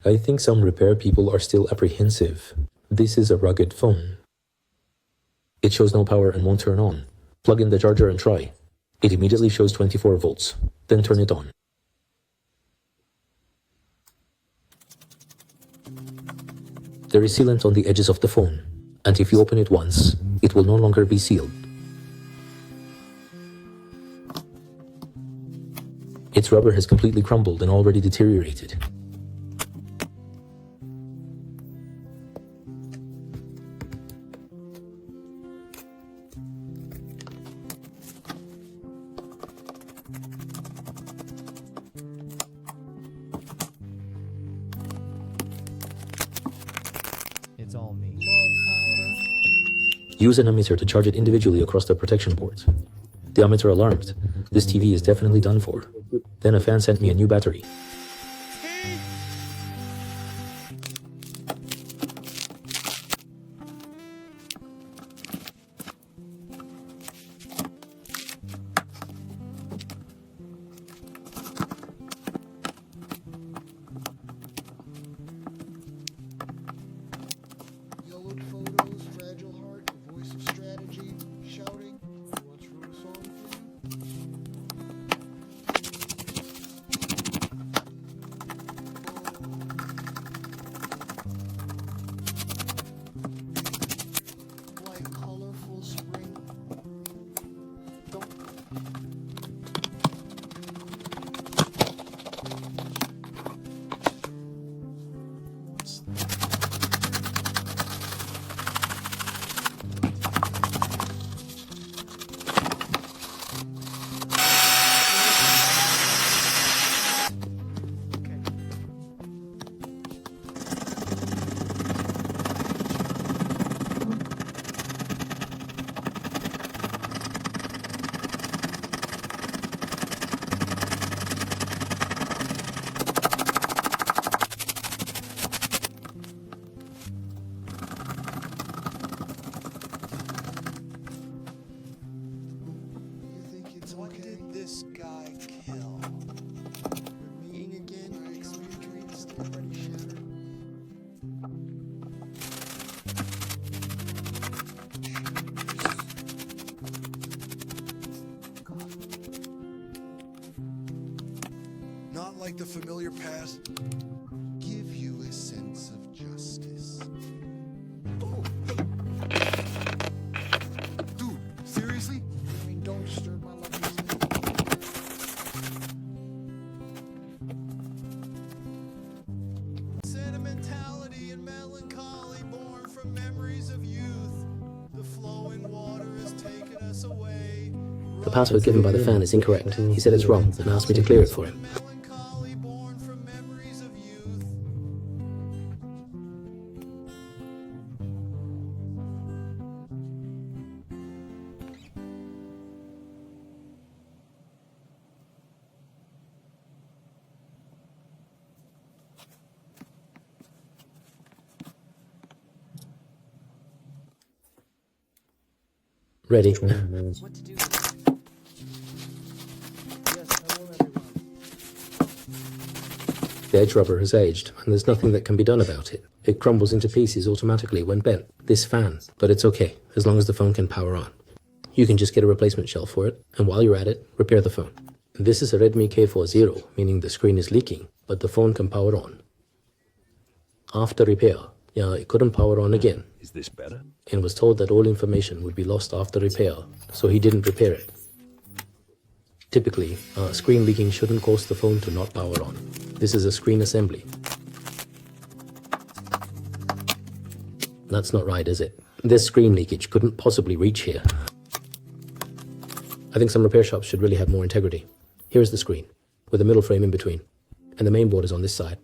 I think some repair people are still apprehensive. This is a rugged phone. It shows no power and won't turn on. Plug in the charger and try. It immediately shows 24 volts. Then turn it on. There is sealant on the edges of the phone, and if you open it once, it will no longer be sealed. Its rubber has completely crumbled and already deteriorated. It's all me. Use an emitter to charge it individually across the protection boards. The emitter alarmed. This TV is definitely done for. Then a fan sent me a new battery. Yellowed photos, fragile heart, a voice of strategy, shouting. Once wrote a song for you. Like colorful spring. Don't. What's that? You think it's What okay? did this guy kill? We're meeting again. My sweet dreams still already shattered. Not like the familiar past. Give you a sense of justice. Oh, hey. Dude, seriously? I mean, don't disturb my lovely sleep. Sentimentality and melancholy born from memories of youth. The flowing water has taken us away. The password given by the fan is incorrect. He said it's wrong and asked me to clear it for him. Melancholy born from memories of youth. Ready. What to do? Yes, I will, everyone. The edge rubber has aged, and there's nothing that can be done about it. It crumbles into pieces automatically when bent. This fan, but it's okay, as long as the phone can power on. You can just get a replacement shell for it, and while you're at it, repair the phone. This is a Redmi K40, meaning the screen is leaking, but the phone can power on. After repair, it couldn't power on again, Is this better? and was told that all information would be lost after repair, so he didn't repair it. Typically, screen leaking shouldn't cause the phone to not power on. This is a screen assembly. That's not right, is it? This screen leakage couldn't possibly reach here. I think some repair shops should really have more integrity. Here's the screen, with a middle frame in between, and the main board is on this side.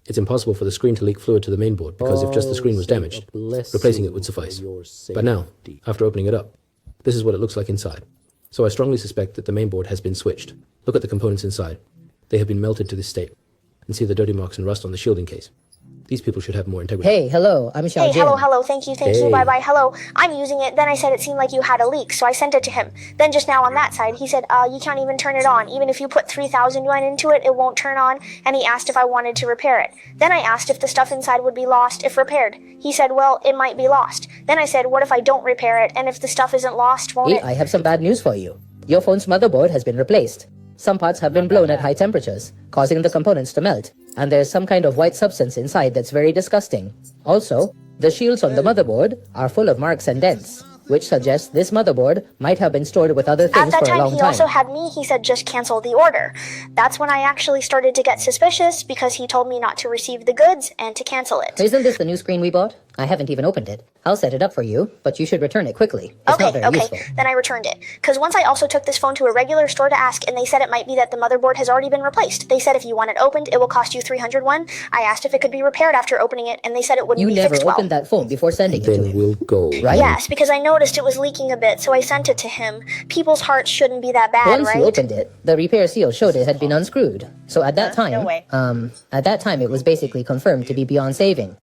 It's impossible for the screen to leak fluid to the main board, because if just the screen was damaged, replacing it would suffice. But now, after opening it up, this is what it looks like inside. So I strongly suspect that the main board has been switched. Look at the components inside. They have been melted to this state, and see the dirty marks and rust on the shielding case. These people should have more integrity. Hey, hello, I'm Xiao Hey, Jin. hello, thank you, Hey. bye-bye, hello. I'm using it, then I said it seemed like you had a leak, so I sent it to him. Then just now on that side, he said, you can't even turn it on. Even if you put 3,000 yuan into it, it won't turn on, and he asked if I wanted to repair it. Then I asked if the stuff inside would be lost if repaired. He said, well, it might be lost. Then I said, what if I don't repair it, and if the stuff isn't lost, won't Hey, it? I have some bad news for you. Your phone's motherboard has been replaced. Some parts have been blown at high temperatures, causing the components to melt, and there's some kind of white substance inside that's very disgusting. Also, the shields on the motherboard are full of marks and dents, which suggests this motherboard might have been stored with other At things that for a time, long he time. also had me. He said, just cancel the order. That's when I actually started to get suspicious because he told me not to receive the goods and to cancel it. Isn't this the new screen we bought? I haven't even opened it. I'll set it up for you, but you should return it quickly. It's not very useful. Then I returned it. Because once I also took this phone to a regular store to ask, and they said it might be that the motherboard has already been replaced. They said if you want it opened, it will cost you 300 won. I asked if it could be repaired after opening it, and they said it wouldn't You be never fixed well. opened that phone before sending it to Then him. we'll go. Right? Yes, because I noticed it was leaking a bit, so I sent it to him. People's hearts shouldn't be that bad, Once right? you opened it, the repair seal showed it had been unscrewed. So at that time, No way. at that time it was basically confirmed to be beyond saving.